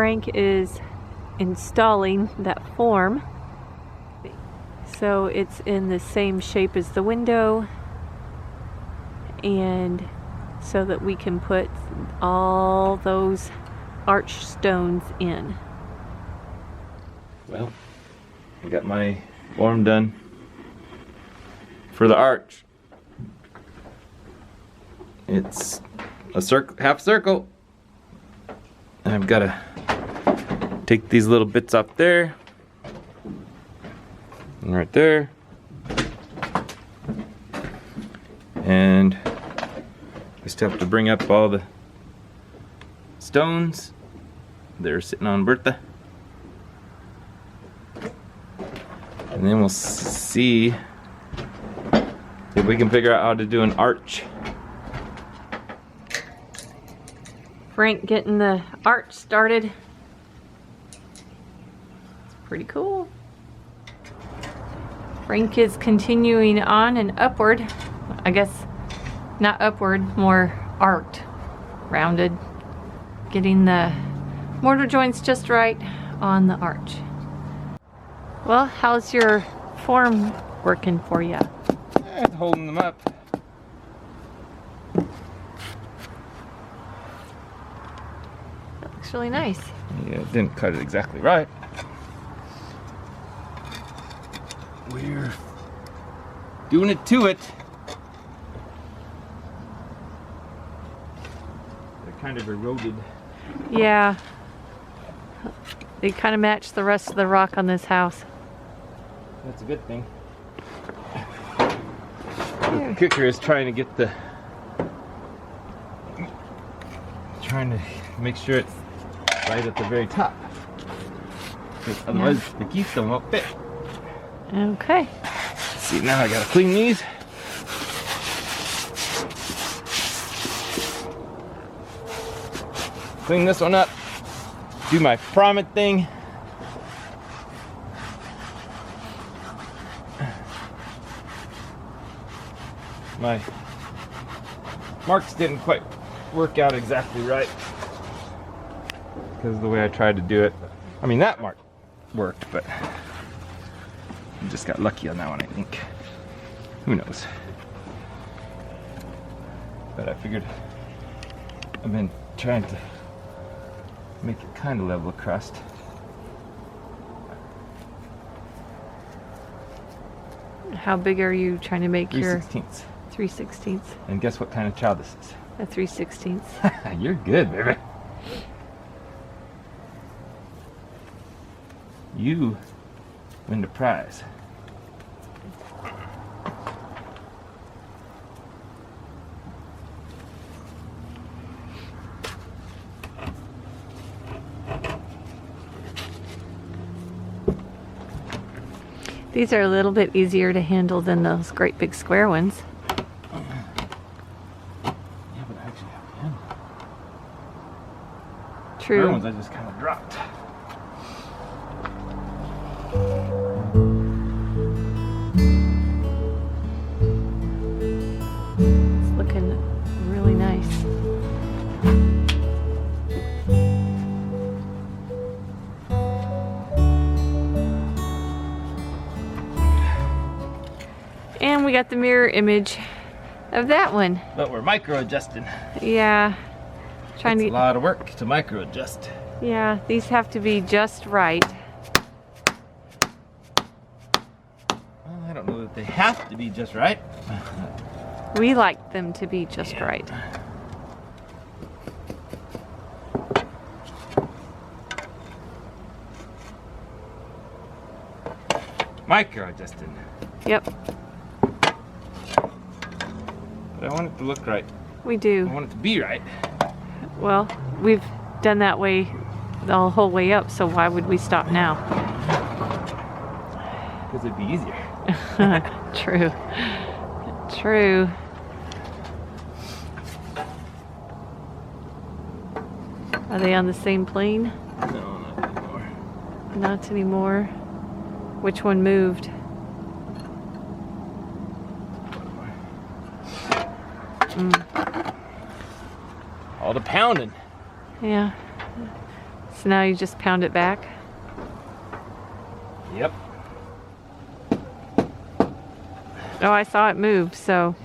Frank is installing that form. So it's in the same shape as the window, and so that we can put all those arch stones in. Well, I got my form done for the arch. It's a half circle. And I've got to take these little bits off there and right there, and just have to bring up all the stones that are sitting on Bertha, and then we'll see if we can figure out how to do an arch. Frank getting the arch started. It's pretty cool. Frank is continuing on and upward. I guess not upward, more arced, rounded. Getting the mortar joints just right on the arch. Well, how's your form working for you? It's holding them up. That looks really nice. Yeah, it didn't cut it exactly right. We're doing it to it. They're kind of eroded. Yeah. They kind of match the rest of the rock on this house. That's a good thing. The kicker is trying to make sure it's right at the very top. Because otherwise the keystone won't fit. Okay. See, now I gotta clean these. Clean this one up. Do my prominent thing. My marks didn't quite work out exactly right because of the way I tried to do it. I mean, that mark worked, but I just got lucky on that one, I think. Who knows? But I figured I've been trying to make it kind of level across. How big are you trying to make your 3/16. 3/16? And guess what kind of child this is? A 3/16. You're good, baby. You win the prize. These are a little bit easier to handle than those great big square ones. Yeah, but I actually have a handle. True. The other ones I just kind of dropped. It's looking really nice. And we got the mirror image of that one. But we're micro adjusting. Yeah. Trying It's to a lot of work to micro adjust. Yeah, these have to be just right. Well, I don't know that they have to be just right. We like them to be just right. Micro adjusting. Yep, But I want it to look right. we I do. want it to be right. Well, we've done that way the whole way up, so why would we stop now? Because it'd be easier. True. True. Are they on the same plane? No, not anymore. Not anymore. Which one moved? All the pounding. Yeah. So now you just pound it back. Yep. Oh, I saw it move, so.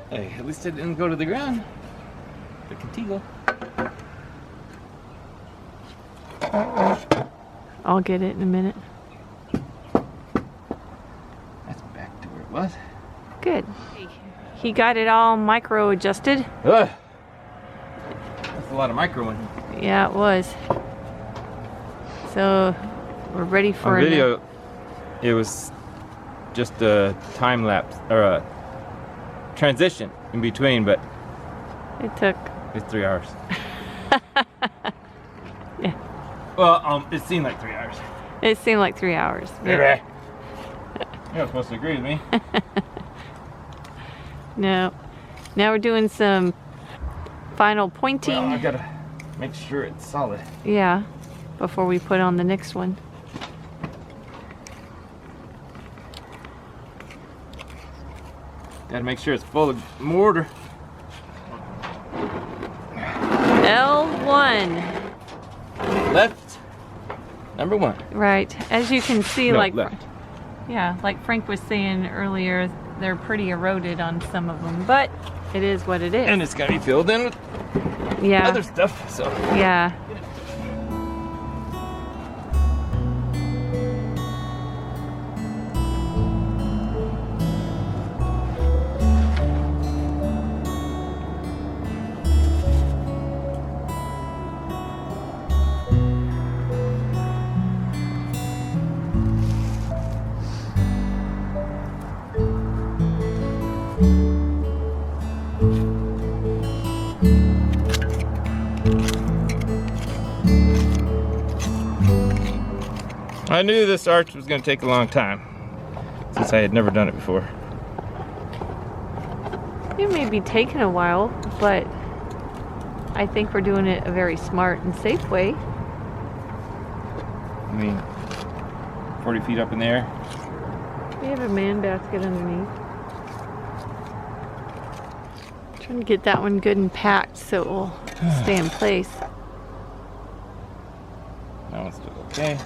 Hey, at least it didn't go to the ground. The contigo. I'll get it in a minute. That's back to where it was. Good. He got it all micro adjusted. Ugh. That's a lot of micro one. Yeah, it was. So we're ready for On video. It was just a time lapse or a transition in between, but It took. it's 3 hours. Yeah. Well, it seemed like 3 hours. It seemed like 3 hours. You're supposed to agree with me. No. Now we're doing some final pointing. Well, I gotta make sure it's solid. Yeah. Before we put on the next one. Gotta make sure it's full of mortar. L1. Left. Number 1. Right. As you can see, No, like left. yeah, like Frank was saying earlier, they're pretty eroded on some of them, but it is what it is. And it's gotta be filled in with Yeah. other stuff. So Yeah. I knew this arch was gonna take a long time since I had never done it before. It may be taking a while, but I think we're doing it a very smart and safe way. I mean, 40 feet up in the air. We have a man basket underneath. Trying to get that one good and packed so it will stay in place. That one's still okay.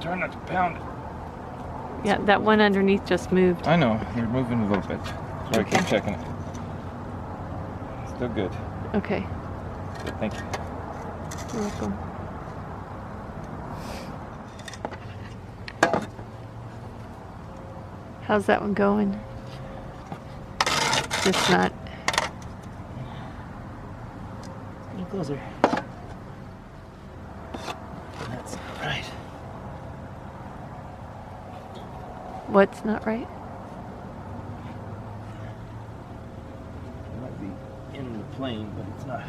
Try not to pound it. Yeah, that one underneath just moved. I know, you're moving a little bit. So I keep checking it. Still good. Okay. Good, thank you. You're welcome. How's that one going? Just not. A little closer. That's not right. What's not right? It might be in the plane, but it's not.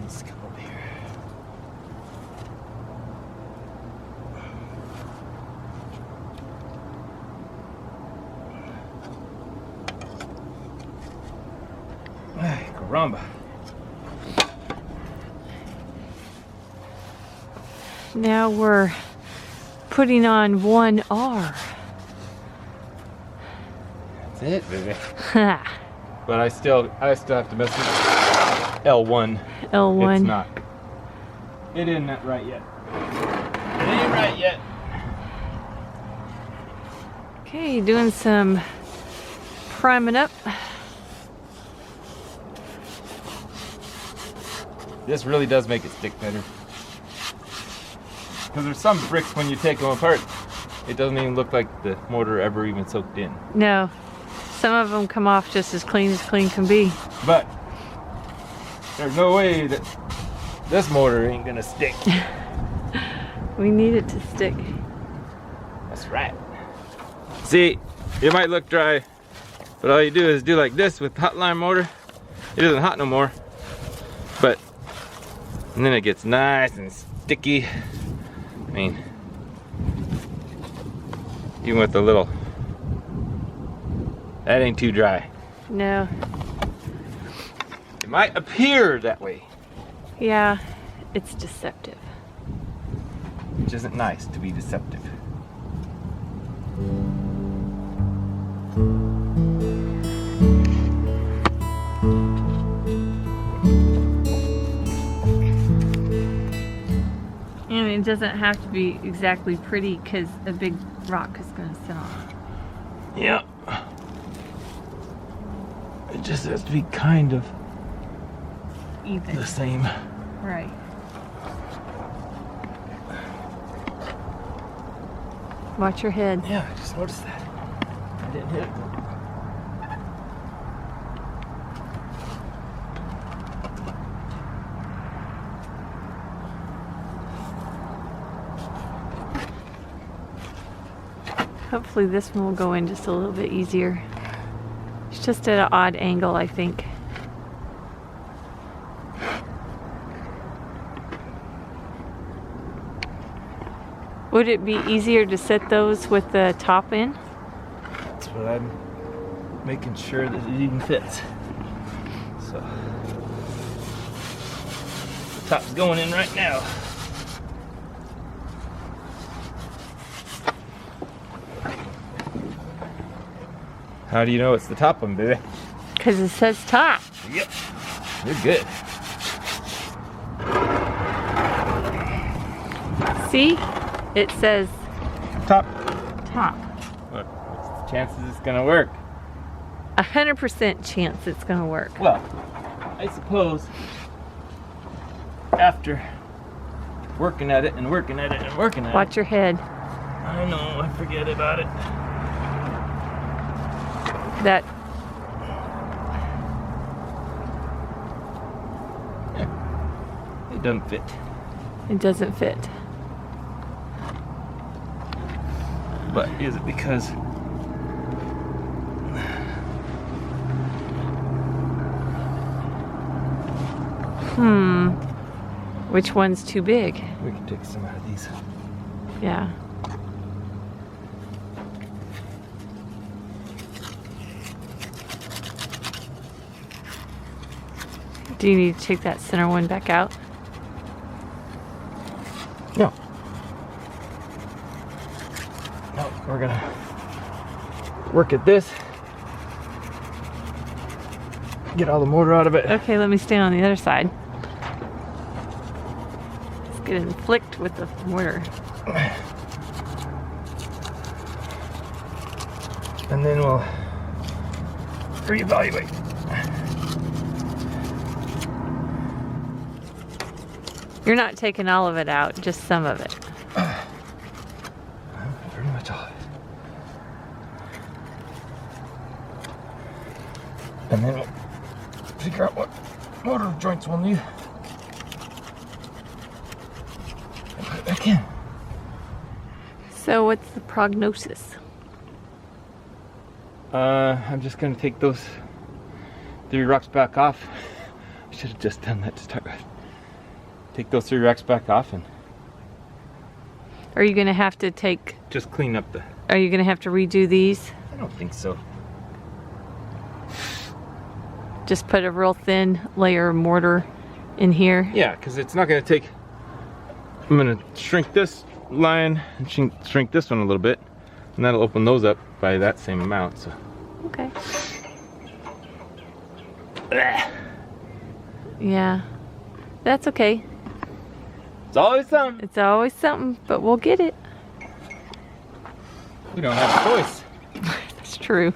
Let's come over here. Ay, caramba. Now we're putting on 1R. That's it, baby. But I still have to mess with L1. L1. It's not. It isn't that right yet. It ain't right yet. Okay, doing some priming up. This really does make it stick better. Because there's some bricks when you take them apart, it doesn't even look like the mortar ever even soaked in. No, some of them come off just as clean can be. But there's no way that this mortar ain't gonna stick. We need it to stick. That's right. See, it might look dry, but all you do is do like this with hot lime mortar. It isn't hot no more, but and then it gets nice and sticky. I mean, even with the little, that ain't too dry. No. It might appear that way, Yeah, it's deceptive. which isn't nice to be deceptive. And it doesn't have to be exactly pretty because a big rock is going to sit on it. Yeah. It just has to be kind of Even. the same. Right. Watch your head. Yeah, I just noticed that. I didn't hit it. Hopefully this one will go in just a little bit easier. It's just at an odd angle, I think. Would it be easier to set those with the top in? That's what I'm making sure that it even fits. So, the top's going in right now. How do you know it's the top one, baby? Because it says top. Yep. You're good. See? It says Top. top. Look, what's the chances it's gonna work? 100% chance it's going to work. Well, I suppose after working at it and working at it and working at Watch your head. it, I know, I forget about it. That It doesn't fit. it doesn't fit. But is it because Which one's too big? we can take some out of these? Yeah. Do you need to take that center one back out? No. No, we're gonna work at this. Get all the mortar out of it. Okay, let me stand on the other side. Let's get inflict with the mortar. And then we'll reevaluate. You're not taking all of it out, just some of it. Pretty much all of it. And then we'll figure out what motor joints we'll need. And put it back in. So what's the prognosis? I'm just gonna take those 3 rocks back off. I should have just done that to start with. Take those 3 racks back off and Are you going to have to take... just clean up the... Are you going to have to redo these? I don't think so. Just put a real thin layer of mortar in here? Yeah, because it's not going to take... I'm going to shrink this line and shrink this one a little bit. And that'll open those up by that same amount, so... Okay. Yeah. That's okay. It's always something. It's always something, but we'll get it. We don't have a choice. That's true.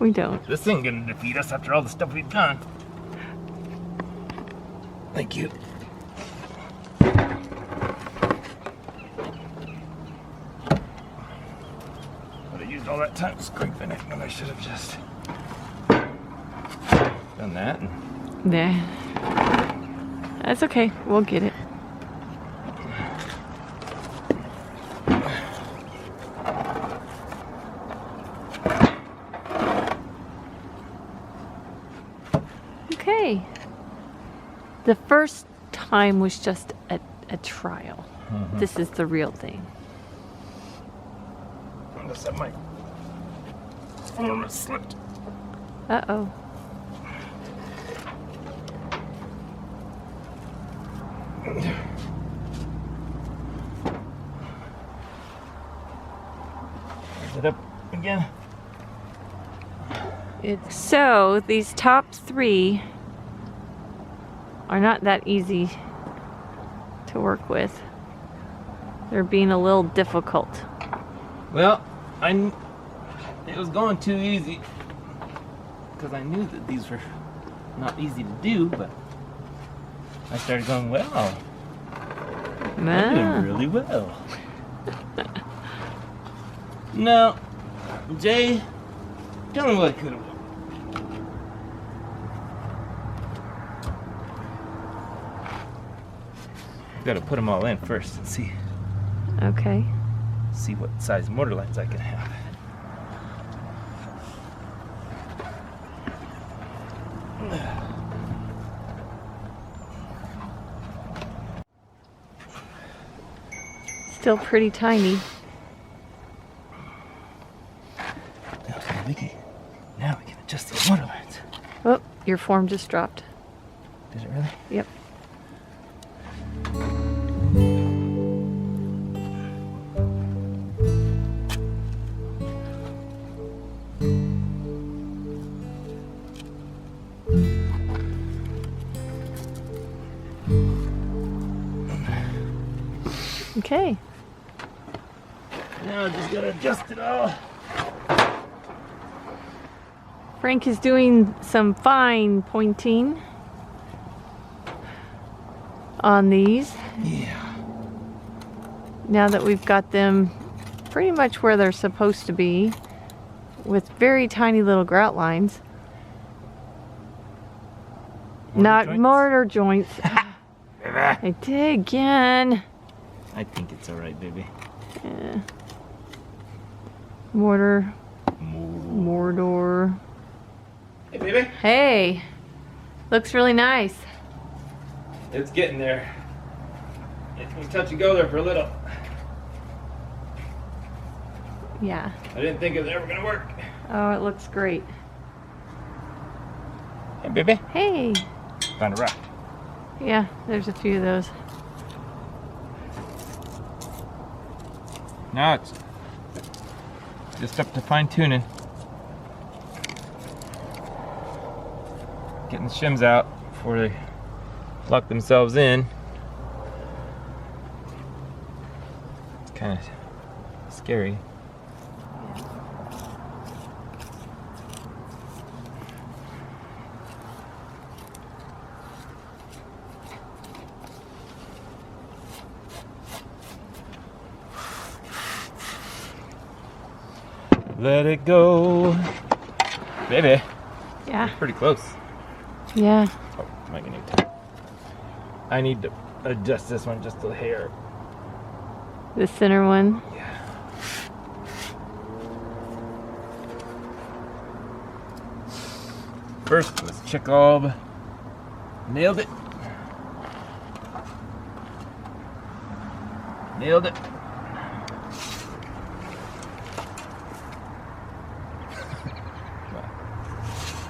We don't. This ain't gonna defeat us after all the stuff we've done. Thank you. But I used all that time scraping it when I should have just done that. And Yeah. That's okay. We'll get it. Okay. The first time was just a trial. This is the real thing. unless that might form a slipped. Uh-oh. Is it up again? So these top 3 are not that easy to work with. They're being a little difficult. Well, it was going too easy because I knew that these were not easy to do, but I started going, well, I'm doing really well. No, Jay, tell me what I could have. Got to put them all in first and see what size mortar lines I can have. Still pretty tiny. Now we can adjust these mortar lines. Oh, your form just dropped. Did it really? Yep. Okay. Now I just gotta adjust it all. Frank is doing some fine pointing on these. Yeah. Now that we've got them pretty much where they're supposed to be, with very tiny little grout lines. Mortar joints. I did again. I think it's alright, baby. Yeah. Mortar. Hey, baby. Hey. Looks really nice. It's getting there. It's gonna touch and go there for a little. Yeah. I didn't think it was ever gonna work. Oh, it looks great. Hey, baby. Hey. Found a rock. Yeah, there's a few of those. Now it's just up to fine tuning. Getting the shims out before they lock themselves in. It's kind of scary. Let it go. Baby. Yeah. Pretty close. Yeah. Oh, I need to adjust this one just a hair. The center one. Yeah. First was Chekhov. Nailed it. Nailed it.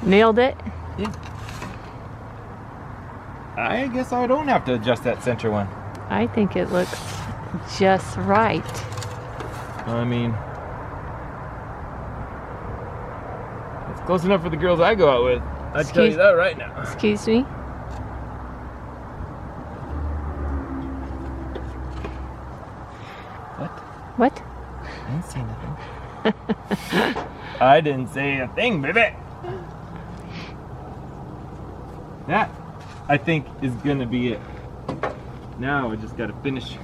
Nailed it. Yeah. I guess I don't have to adjust that center one. I think it looks just right. I mean, it's close enough for the girls I go out with. I tell you that right now. Excuse me? What? What? I didn't say nothing. I didn't say a thing, baby. That, I think, is gonna be it. Now I just gotta finish.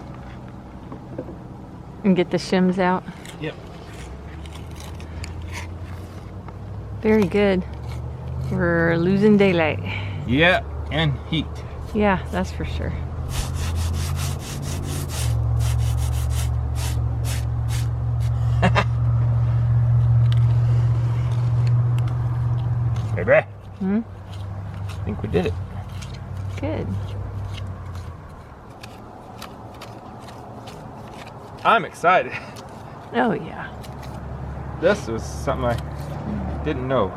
And get the shims out. Yep. Very good. We're losing daylight. Yeah, and heat. Yeah, that's for sure. Baby. Hmm? I think we did it. Good. I'm excited. Oh, yeah. This was something I didn't know.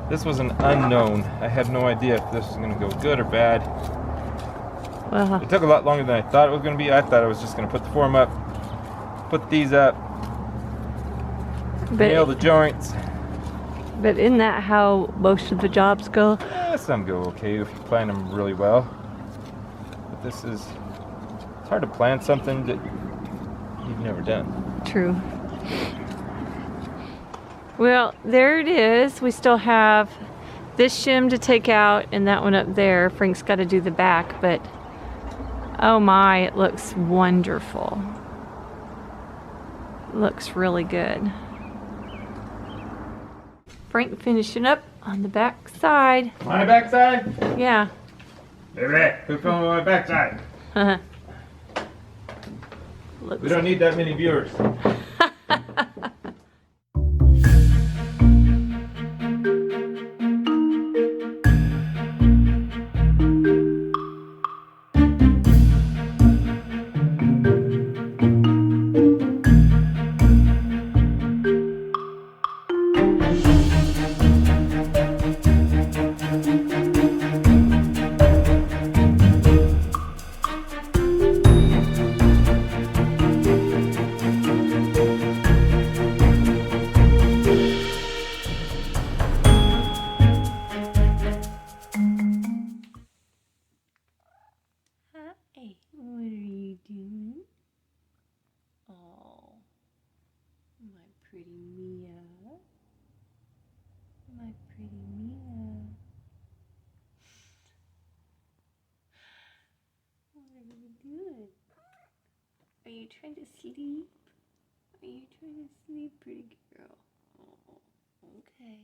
This was an unknown. I had no idea if this was going to go good or bad. Well, It took a lot longer than I thought it was going to be. I thought I was just going to put the form up, put these up, nail the joints. but isn't that how most of the jobs go? Some go okay if you plan them really well. But this is, it's hard to plan something that you've never done. True. Well, there it is. We still have this shim to take out and that one up there. Frank's got to do the back, but oh my, it looks wonderful. Looks really good. Frank finishing up on the back side. My backside? Yeah. Baby, who's filming my backside? Looks We don't need that many viewers. Hey, what are you doing? Oh, my pretty Mia. My pretty Mia. What are you doing? Are you trying to sleep? Are you trying to sleep, pretty girl? Oh, okay.